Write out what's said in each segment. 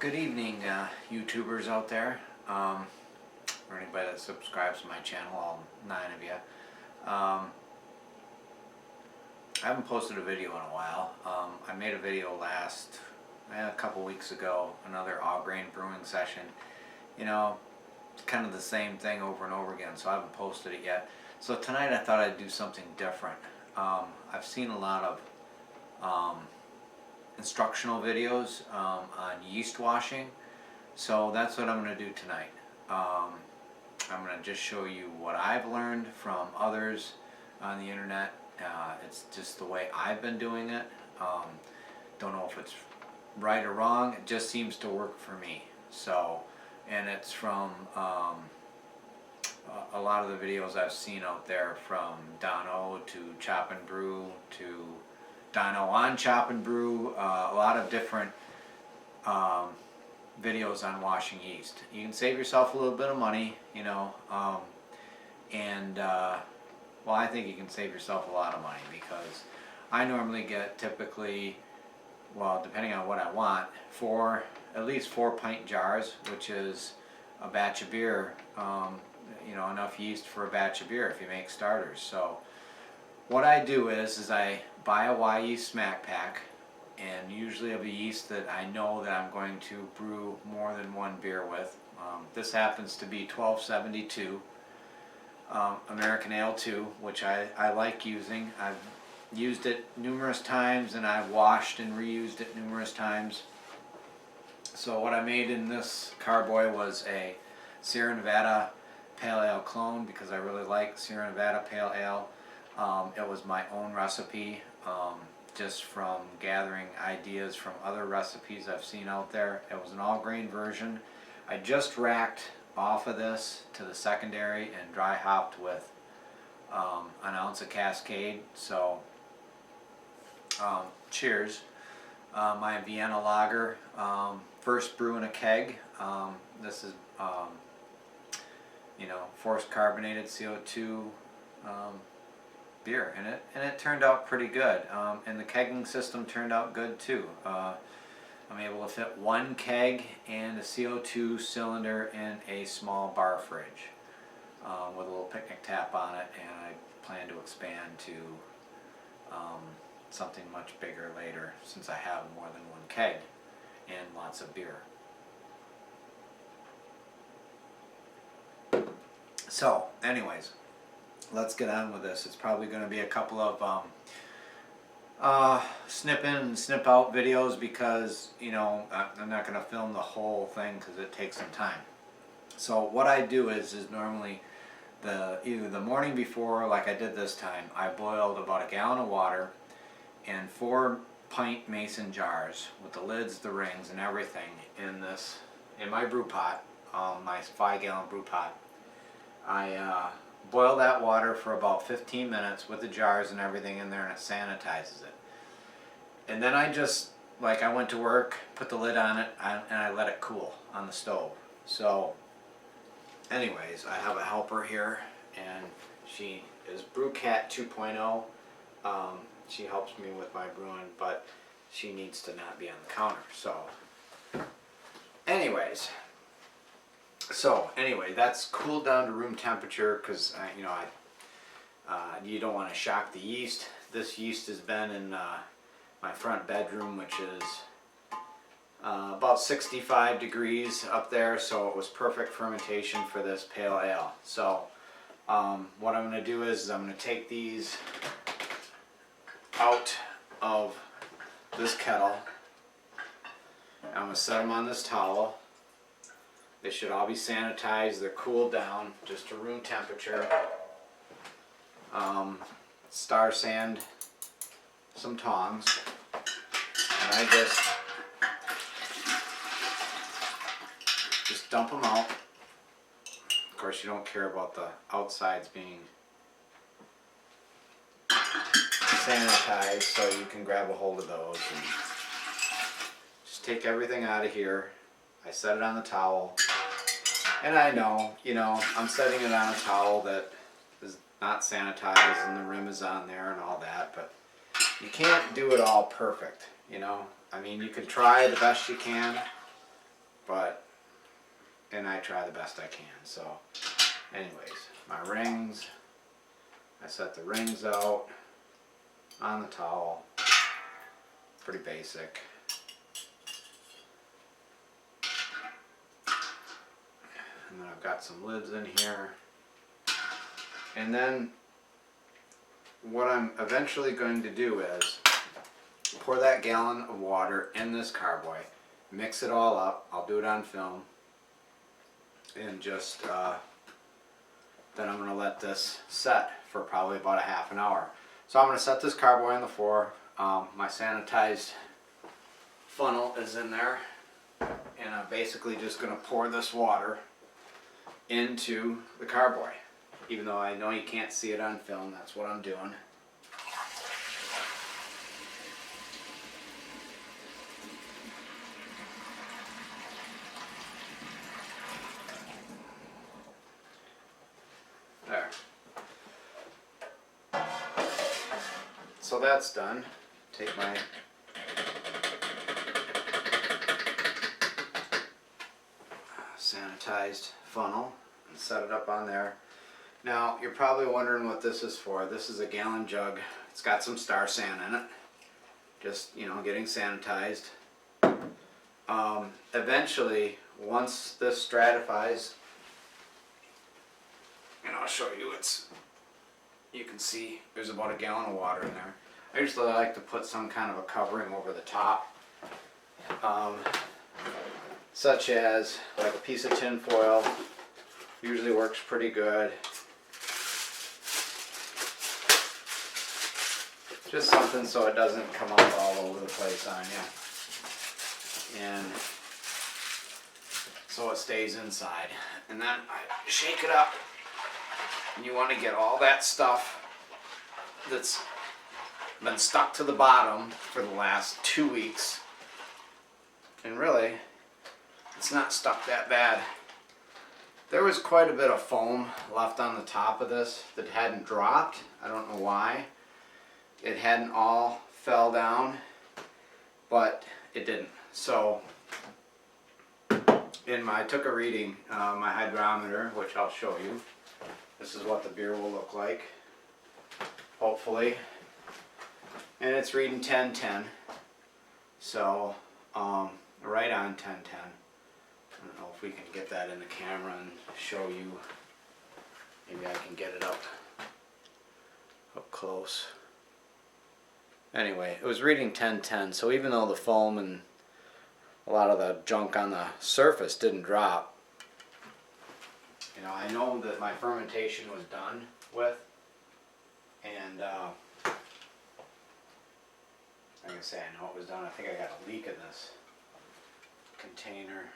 Good evening, YouTubers out there, or anybody that subscribes to my channel, all 9 of you. I haven't posted a video in a while. I made a video a couple weeks ago, another all grain brewing session. You know, it's kind of the same thing over and over again, so I haven't posted it yet. So tonight I thought I'd do something different. I've seen a lot of instructional videos on yeast washing, so that's what I'm going to do tonight. I'm going to just show you what I've learned from others on the internet. It's just the way I've been doing it. Don't know if it's right or wrong, it just seems to work for me. So, and it's from a lot of the videos I've seen out there, from Dono to Chop and Brew to Dono on Chop and Brew, a lot of different videos on washing yeast. You can save yourself a little bit of money, you know, well, I think you can save yourself a lot of money, because I normally get typically, well, depending on what I want, at least 4 pint jars, which is a batch of beer, you know, enough yeast for a batch of beer if you make starters. So what I do is I buy a Wyeast smack pack, and usually of a yeast that I know that I'm going to brew more than one beer with. This happens to be 1272 American Ale 2, which I like using. I've used it numerous times, and I've washed and reused it numerous times. So what I made in this carboy was a Sierra Nevada Pale Ale clone, because I really like Sierra Nevada Pale Ale. It was my own recipe, just from gathering ideas from other recipes I've seen out there. It was an all grain version. I just racked off of this to the secondary and dry hopped with an ounce of Cascade. So cheers. My Vienna lager, first brew in a keg. This is you know, forced carbonated CO2 beer, and it turned out pretty good, and the kegging system turned out good too. I'm able to fit one keg and a CO2 cylinder in a small bar fridge with a little picnic tap on it, and I plan to expand to something much bigger later, since I have more than one keg and lots of beer. So anyways, let's get on with this. It's probably going to be a couple of snip in and snip out videos, because, you know, I'm not going to film the whole thing because it takes some time. So what I do is normally either the morning before, like I did this time, I boiled about a gallon of water in 4 pint mason jars with the lids, the rings, and everything in my brew pot, my 5-gallon brew pot. I boil that water for about 15 minutes with the jars and everything in there, and it sanitizes it. And then I just, like, I went to work, put the lid on it, and I let it cool on the stove. So anyways, I have a helper here, and she is BrewCat 2.0. She helps me with my brewing, but she needs to not be on the counter. So anyways, that's cooled down to room temperature, because you know, you don't want to shock the yeast. This yeast has been in my front bedroom, which is about 65 degrees up there, so it was perfect fermentation for this pale ale. So what I'm going to do is I'm going to take these out of this kettle. I'm going to set them on this towel. They should all be sanitized. They're cooled down just to room temperature. Star sand some tongs, and I just dump them out. Of course, you don't care about the outsides being sanitized, so you can grab a hold of those and just take everything out of here. I set it on the towel, and I know, you know, I'm setting it on a towel that is not sanitized and the rim is on there and all that, but you can't do it all perfect, you know. I mean, you can try the best you can, and I try the best I can. So anyways, my rings, I set the rings out on the towel, pretty basic. And then I've got some lids in here. And then what I'm eventually going to do is pour that gallon of water in this carboy, mix it all up. I'll do it on film, and just then I'm going to let this set for probably about a half an hour. So I'm going to set this carboy on the floor. My sanitized funnel is in there, and I'm basically just going to pour this water into the carboy. Even though I know you can't see it on film, that's what I'm doing. There. So that's done. Take my sanitized funnel and set it up on there. Now you're probably wondering what this is for. This is a gallon jug. It's got some Star San in it. Just, you know, getting sanitized. Eventually, once this stratifies, and I'll show you, you can see there's about a gallon of water in there. I usually like to put some kind of a covering over the top, such as like a piece of tin foil. Usually works pretty good. Just something so it doesn't come out all over the place on you. And so it stays inside. And then I shake it up. And you want to get all that stuff that's been stuck to the bottom for the last 2 weeks. And really, it's not stuck that bad. There was quite a bit of foam left on the top of this that hadn't dropped. I don't know why. It hadn't all fell down, but it didn't. So I took a reading, my hydrometer, which I'll show you. This is what the beer will look like, hopefully. And it's reading 1010. So right on 1010. I don't know if we can get that in the camera and show you. Maybe I can get it up close. Anyway, it was reading 1010, so even though the foam and a lot of the junk on the surface didn't drop, you know, I know that my fermentation was done with, and like I say, I know it was done. I think I got a leak in this container.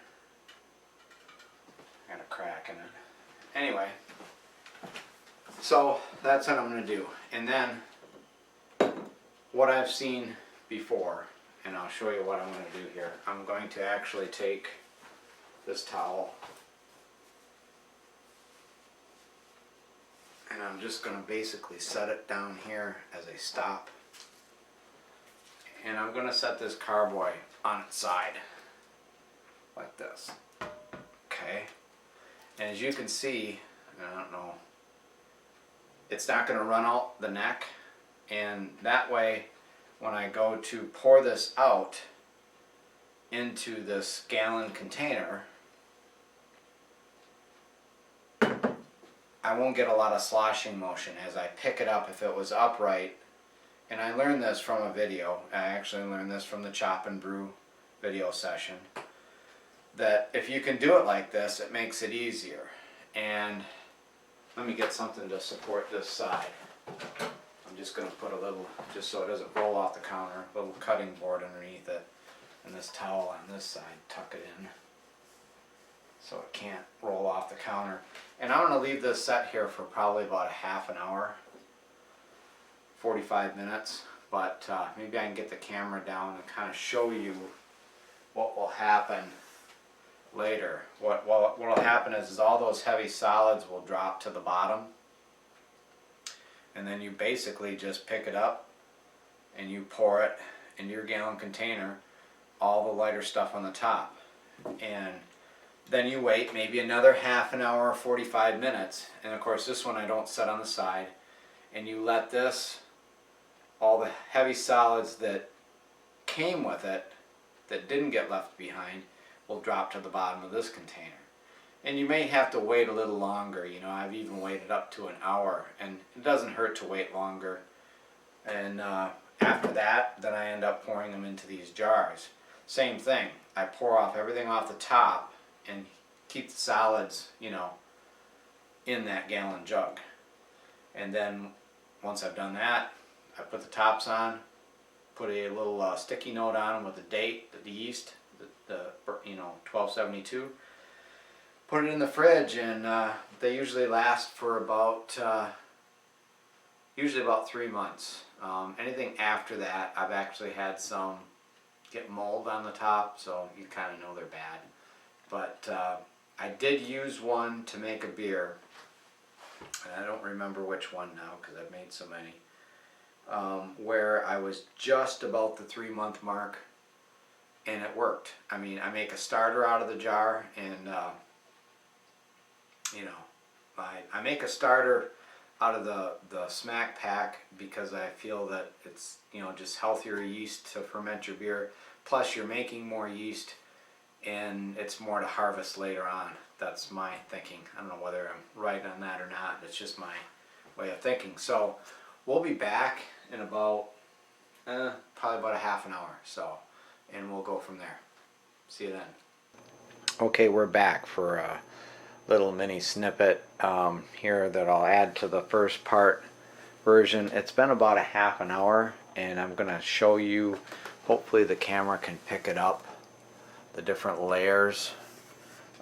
I got a crack in it. Anyway, so that's what I'm going to do. And then what I've seen before, and I'll show you what I'm going to do here. I'm going to actually take this towel and I'm just going to basically set it down here as a stop. And I'm going to set this carboy on its side like this. Okay. And as you can see, I don't know, it's not going to run out the neck. And that way, when I go to pour this out into this gallon container, I won't get a lot of sloshing motion as I pick it up if it was upright. And I learned this from a video. I actually learned this from the Chop and Brew video session. That if you can do it like this, it makes it easier. And let me get something to support this side. I'm just going to put a little, just so it doesn't roll off the counter, a little cutting board underneath it, and this towel on this side, tuck it in so it can't roll off the counter. And I'm going to leave this set here for probably about a half an hour, 45 minutes, but maybe I can get the camera down and kind of show you what will happen later. What will happen is all those heavy solids will drop to the bottom. And then you basically just pick it up and you pour it into your gallon container, all the lighter stuff on the top. And then you wait maybe another half an hour, 45 minutes. And of course this one I don't set on the side. And you let this, all the heavy solids that came with it, that didn't get left behind, will drop to the bottom of this container. And you may have to wait a little longer. You know, I've even waited up to an hour, and it doesn't hurt to wait longer. And after that, then I end up pouring them into these jars. Same thing, I pour off everything off the top and keep the solids, you know, in that gallon jug. And then once I've done that, I put the tops on, put a little sticky note on them with the date, the yeast, the 1272. Put it in the fridge, and they usually last for about 3 months. Anything after that, I've actually had some get mold on the top, so you kind of know they're bad. But I did use one to make a beer, and I don't remember which one now because I've made so many, where I was just about the 3-month mark, and it worked. I mean, I make a starter out of the jar, and you know, I make a starter out of the Smack Pack because I feel that it's, you know, just healthier yeast to ferment your beer. Plus you're making more yeast, and it's more to harvest later on. That's my thinking. I don't know whether I'm right on that or not. It's just my way of thinking. So we'll be back in about probably about a half an hour. So, and we'll go from there. See you then. Okay, we're back for a little mini snippet here that I'll add to the first part version. It's been about a half an hour, and I'm going to show you, hopefully the camera can pick it up, the different layers.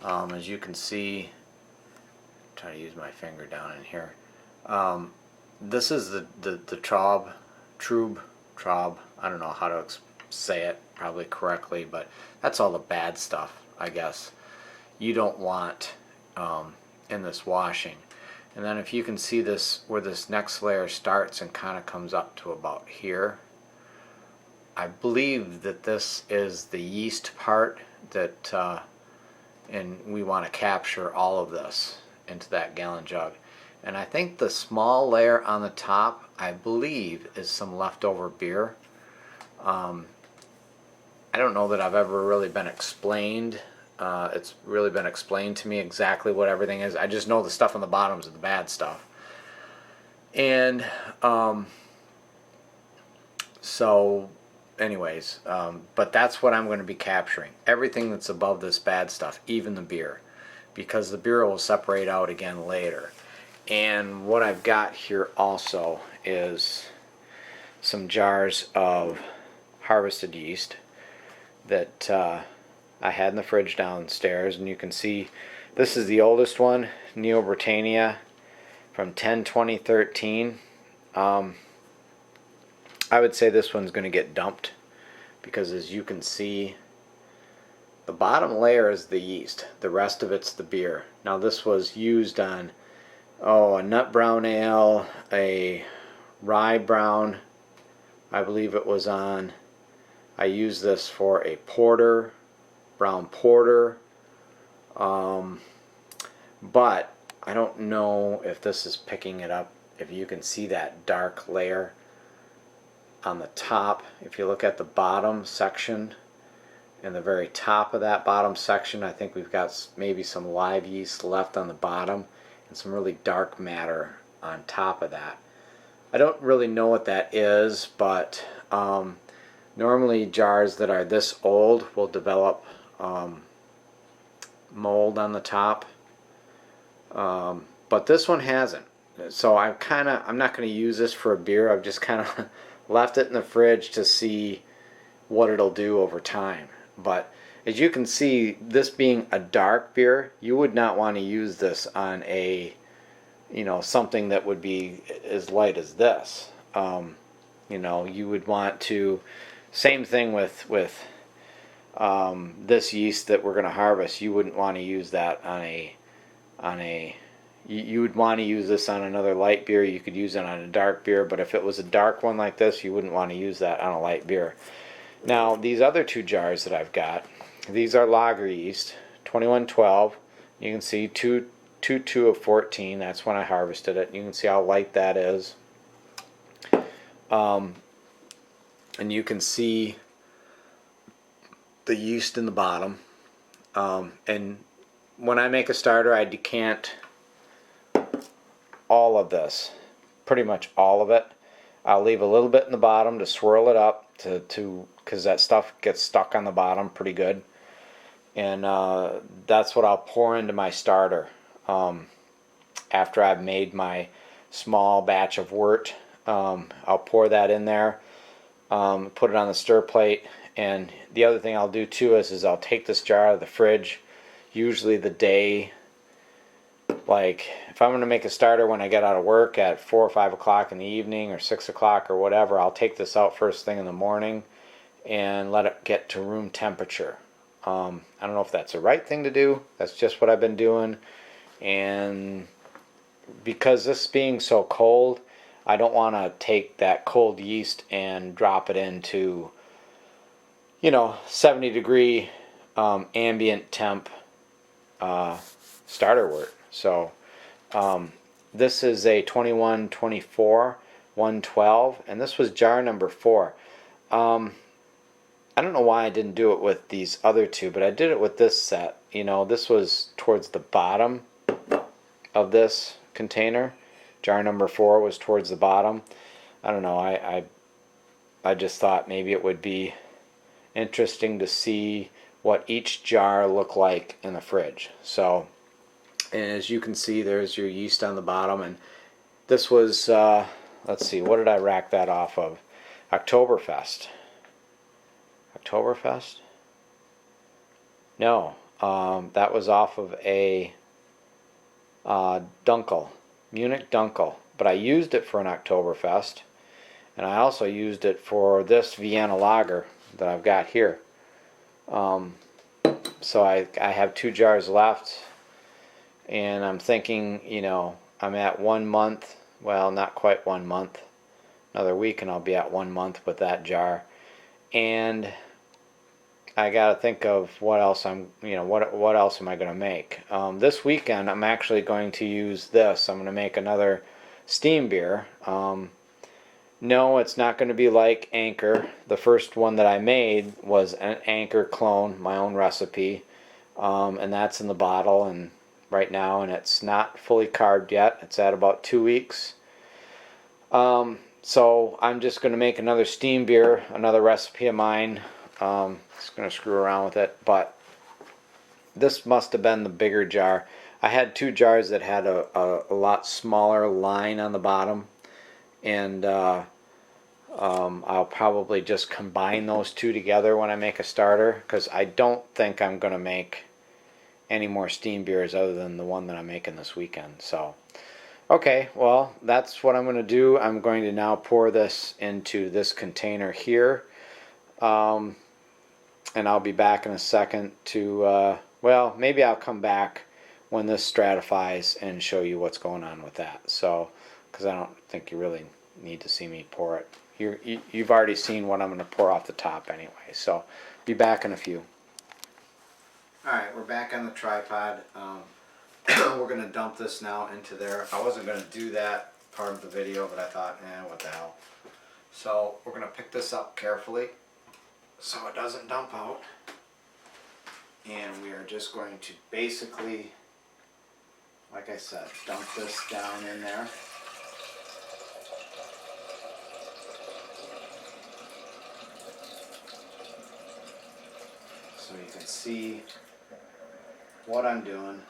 As you can see, try to use my finger down in here. This is the trub, I don't know how to say it probably correctly, but that's all the bad stuff, I guess, you don't want in this washing. And then if you can see this, where this next layer starts and kind of comes up to about here, I believe that this is the yeast part that and we want to capture all of this into that gallon jug. And I think the small layer on the top, I believe, is some leftover beer. I don't know that I've ever really been explained. It's really been explained to me exactly what everything is. I just know the stuff on the bottom is the bad stuff. And so anyways, but that's what I'm going to be capturing. Everything that's above this bad stuff, even the beer, because the beer will separate out again later. And what I've got here also is some jars of harvested yeast that I had in the fridge downstairs, and you can see this is the oldest one, Neo Britannia from 10/20/13. I would say this one's going to get dumped because, as you can see, the bottom layer is the yeast, the rest of it's the beer. Now this was used on a nut brown ale, a rye brown, I believe it was on. I used this for a porter, brown porter, but I don't know if this is picking it up. If you can see that dark layer on the top, if you look at the bottom section, in the very top of that bottom section, I think we've got maybe some live yeast left on the bottom and some really dark matter on top of that. I don't really know what that is, but normally jars that are this old will develop mold on the top, but this one hasn't. So I'm not going to use this for a beer. I've just kind of left it in the fridge to see what it'll do over time. But as you can see, this being a dark beer, you would not want to use this on a, something that would be as light as this. You would want to, same thing with this yeast that we're going to harvest. You wouldn't want to use that you would want to use this on another light beer. You could use it on a dark beer, but if it was a dark one like this, you wouldn't want to use that on a light beer. Now, these other two jars that I've got, these are lager yeast, 2112. You can see 2 of 14. That's when I harvested it. You can see how light that is. And you can see the yeast in the bottom. And when I make a starter, I decant all of this, pretty much all of it. I'll leave a little bit in the bottom to swirl it up because that stuff gets stuck on the bottom pretty good. And that's what I'll pour into my starter after I've made my small batch of wort. I'll pour that in there, put it on the stir plate. And the other thing I'll do too is I'll take this jar out of the fridge, usually the day, like if I'm going to make a starter when I get out of work at 4 or 5 o'clock in the evening or 6 o'clock or whatever, I'll take this out first thing in the morning and let it get to room temperature. I don't know if that's the right thing to do. That's just what I've been doing. And because this being so cold, I don't want to take that cold yeast and drop it into, 70-degree ambient temp starter wort. So this is a 2124 112, and this was jar number 4. I don't know why I didn't do it with these other two, but I did it with this set. This was towards the bottom of this container. Jar number 4 was towards the bottom. I don't know, I just thought maybe it would be interesting to see what each jar looked like in the fridge. So, and as you can see, there's your yeast on the bottom, and this was, let's see, what did I rack that off of? Oktoberfest. No, that was off of a Dunkel, Munich Dunkel, but I used it for an Oktoberfest, and I also used it for this Vienna lager that I've got here. So I have 2 jars left, and I'm thinking, I'm at 1 month, well, not quite 1 month, another week and I'll be at 1 month with that jar. And I gotta think of what else what else am I gonna make. This weekend I'm actually going to use this. I'm gonna make another steam beer. No, it's not going to be like Anchor. The first one that I made was an Anchor clone, my own recipe, and that's in the bottle and right now, and it's not fully carved yet. It's at about 2 weeks. So I'm just going to make another steam beer, another recipe of mine. Just going to screw around with it, but this must have been the bigger jar. I had 2 jars that had a lot smaller line on the bottom, and I'll probably just combine those 2 together when I make a starter, because I don't think I'm going to make any more steam beers other than the one that I'm making this weekend. So okay, well, that's what I'm going to do. I'm going to now pour this into this container here, and I'll be back in a second to well, maybe I'll come back when this stratifies and show you what's going on with that. So, because I don't think you really need to see me pour it. You've already seen what I'm going to pour off the top anyway. So, be back in a few. Alright, we're back on the tripod. We're going to dump this now into there. I wasn't going to do that part of the video, but I thought, what the hell. So, we're going to pick this up carefully so it doesn't dump out. And we are just going to basically, like I said, dump this down in there. So you can see what I'm doing.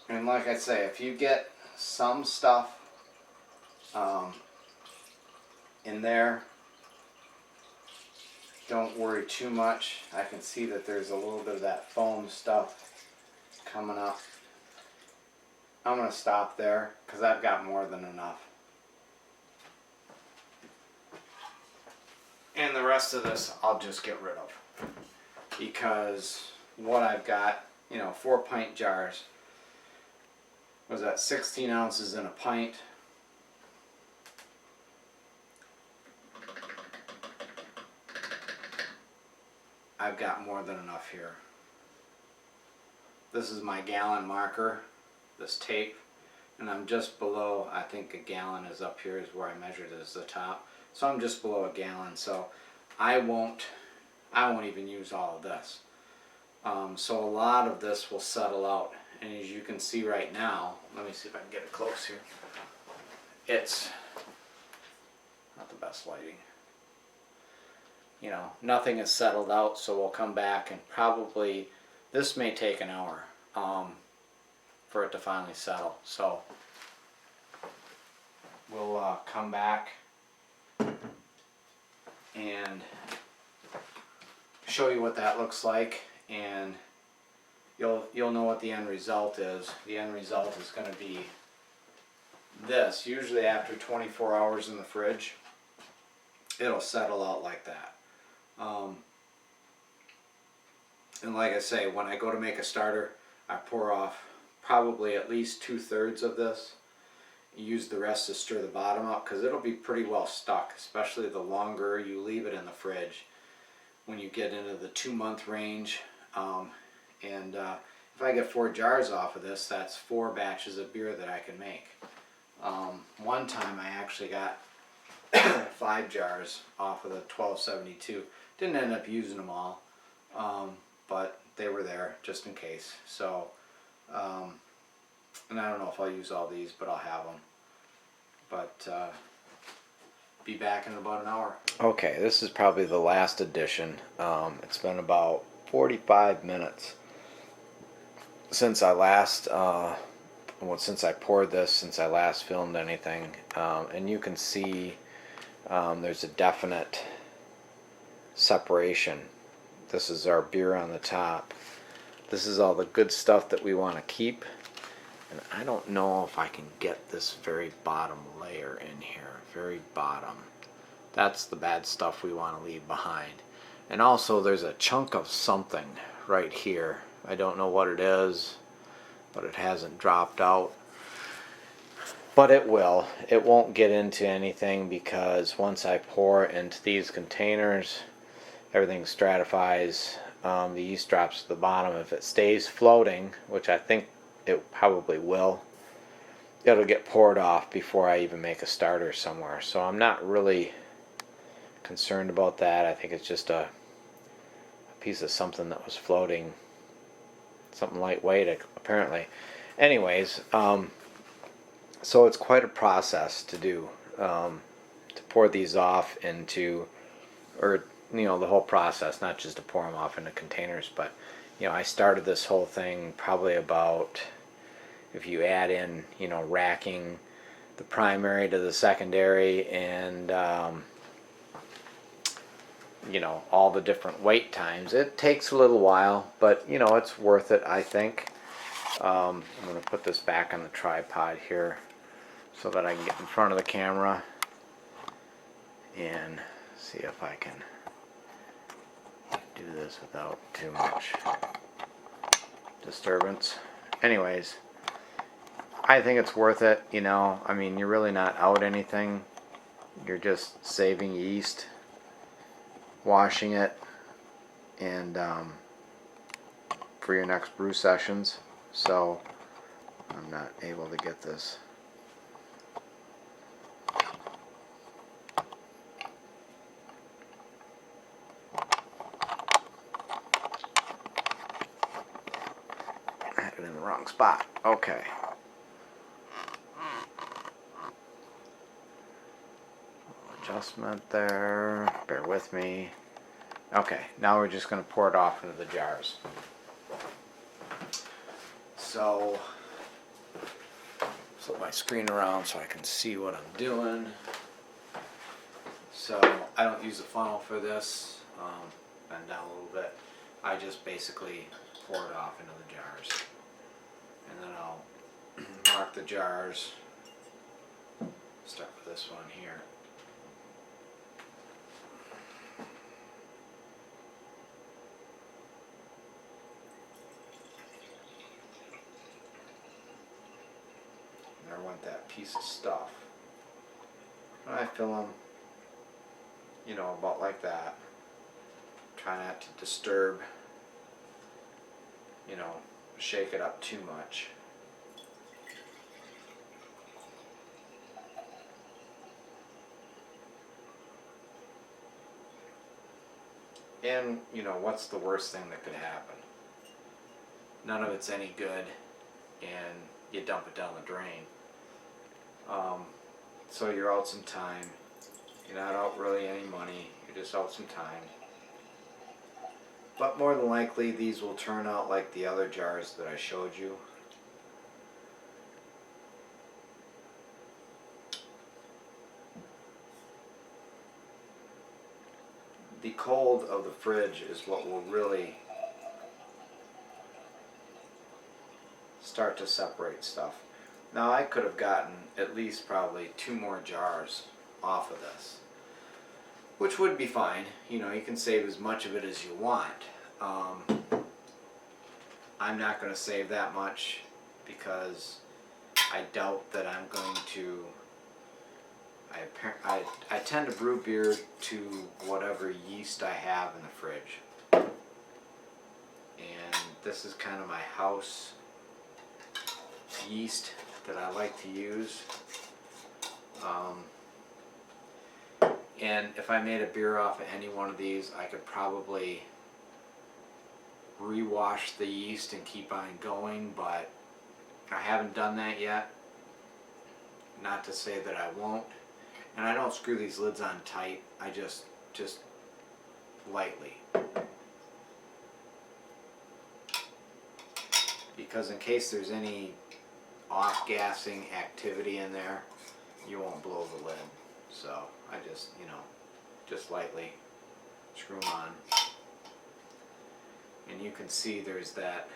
And like I say, if you get some stuff in there, don't worry too much. I can see that there's a little bit of that foam stuff coming up. I'm going to stop there because I've got more than enough. And the rest of this I'll just get rid of, because what I've got, 4 pint jars, was that 16 ounces in a pint. I've got more than enough here. This is my gallon marker, this tape, and I'm just below, I think a gallon is up here is where I measured it as the top. So I'm just below a gallon, so I won't even use all of this. So a lot of this will settle out, and as you can see right now, let me see if I can get it close here. It's not the best lighting. You know, nothing is settled out, so we'll come back and probably, this may take an hour for it to finally settle. So we'll come back and show you what that looks like, and you'll know what the end result is. The end result is going to be this. Usually after 24 hours in the fridge, it'll settle out like that. And like I say, when I go to make a starter, I pour off probably at least 2/3 of this. Use the rest to stir the bottom up, because it'll be pretty well stuck, especially the longer you leave it in the fridge. When you get into the 2-month range, if I get 4 jars off of this, that's 4 batches of beer that I can make. One time I actually got 5 jars off of the 1272. Didn't end up using them all, but they were there just in case. So, and I don't know if I'll use all these, but I'll have them. But be back in about an hour. Okay, this is probably the last edition. It's been about 45 minutes since I last, since I poured this, since I last filmed anything, and you can see there's a definite separation. This is our beer on the top. This is all the good stuff that we want to keep. And I don't know if I can get this very bottom layer in here. Very bottom. That's the bad stuff we want to leave behind. And also there's a chunk of something right here. I don't know what it is, but it hasn't dropped out. But it will. It won't get into anything, because once I pour into these containers, everything stratifies. The yeast drops to the bottom. If it stays floating, which I think it probably will, it'll get poured off before I even make a starter somewhere. So I'm not really concerned about that. I think it's just a piece of something that was floating, something lightweight apparently. Anyways, so it's quite a process to do, to pour these off into, or the whole process, not just to pour them off into containers, but I started this whole thing probably about, if you add in racking the primary to the secondary, and all the different wait times, it takes a little while, but it's worth it, I think. I'm going to put this back on the tripod here so that I can get in front of the camera and see if I can do this without too much disturbance. Anyways, I think it's worth it. I mean, you're really not out anything. You're just saving yeast, washing it, and for your next brew sessions. So I'm not able to get this. I had it in the wrong spot. Okay. Adjustment there. Bear with me. Okay, now we're just going to pour it off into the jars. So, flip my screen around so I can see what I'm doing. So, I don't use a funnel for this. Bend down a little bit. I just basically pour it off into the jars. And then I'll mark the jars. Start with this one here. want that piece of stuff. I fill them, you know, about like that. Try not to disturb, you know, shake it up too much. And, you know, what's the worst thing that could happen? None of it's any good, and you dump it down the drain. So you're out some time. You're not out really any money. You're just out some time. But more than likely, these will turn out like the other jars that I showed you. The cold of the fridge is what will really start to separate stuff. Now I could have gotten at least probably 2 more jars off of this, which would be fine. You know, you can save as much of it as you want. I'm not going to save that much because I doubt that I'm going to. I tend to brew beer to whatever yeast I have in the fridge. And this is kind of my house yeast that I like to use. And if I made a beer off of any one of these, I could probably rewash the yeast and keep on going, but I haven't done that yet. Not to say that I won't. And I don't screw these lids on tight, I just lightly. Because in case there's any off-gassing activity in there, you won't blow the lid. So I just, you know, just lightly screw them on. And you can see there's that.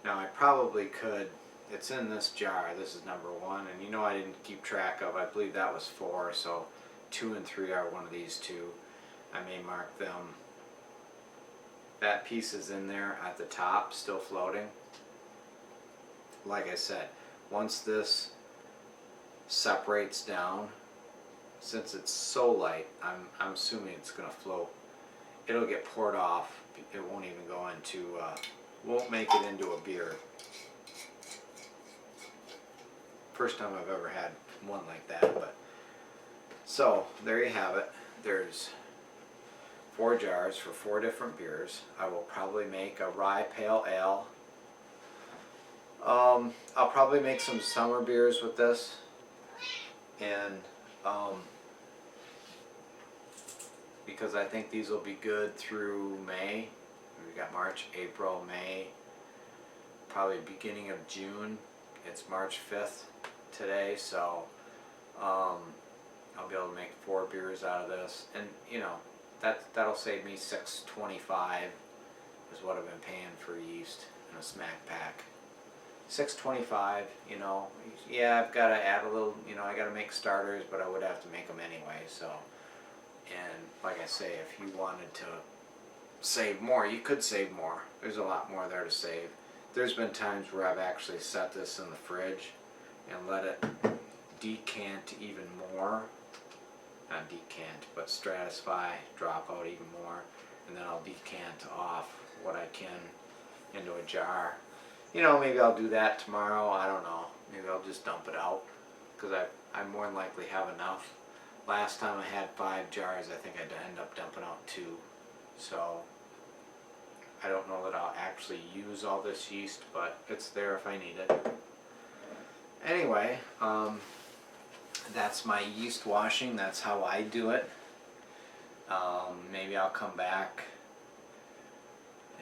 Now I probably could, it's in this jar, this is number 1, and you know I didn't keep track of, I believe that was 4, so 2 and 3 are one of these 2. I may mark them. That piece is in there at the top, still floating. Like I said, once this separates down, since it's so light, I'm assuming it's going to float. It'll get poured off. It won't even go into, won't make it into a beer. First time I've ever had one like that. But so there you have it. There's 4 jars for 4 different beers. I will probably make a rye pale ale. I'll probably make some summer beers with this, and because I think these will be good through May. We've got March, April, May, probably beginning of June. It's March 5th today, so I'll be able to make 4 beers out of this, and you know that'll save me $6.25 is what I've been paying for yeast in a smack pack. $6.25, you know, yeah, I've got to add a little, you know, I got to make starters, but I would have to make them anyway, so, and like I say, if you wanted to save more, you could save more. There's a lot more there to save. There's been times where I've actually set this in the fridge and let it decant even more, not decant, but stratify, drop out even more, and then I'll decant off what I can into a jar. You know, maybe I'll do that tomorrow, I don't know. Maybe I'll just dump it out, because I more than likely have enough. Last time I had 5 jars, I think I'd end up dumping out 2. So, I don't know that I'll actually use all this yeast, but it's there if I need it. Anyway, that's my yeast washing, that's how I do it. Maybe I'll come back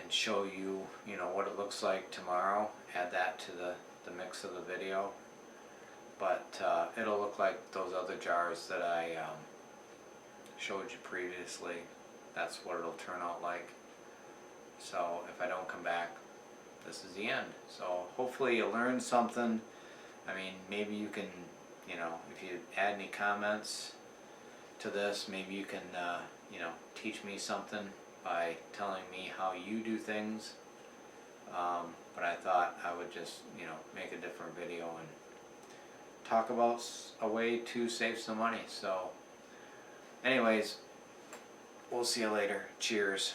and show you, you know, what it looks like tomorrow. Add that to the mix of the video. But it'll look like those other jars that I showed you previously. That's what it'll turn out like. So if I don't come back, this is the end. So hopefully you learned something. I mean, maybe you can, you know, if you add any comments to this, maybe you can, you know, teach me something by telling me how you do things. but I thought I would just, you know, make a different video and talk about a way to save some money. So anyways, we'll see you later. Cheers.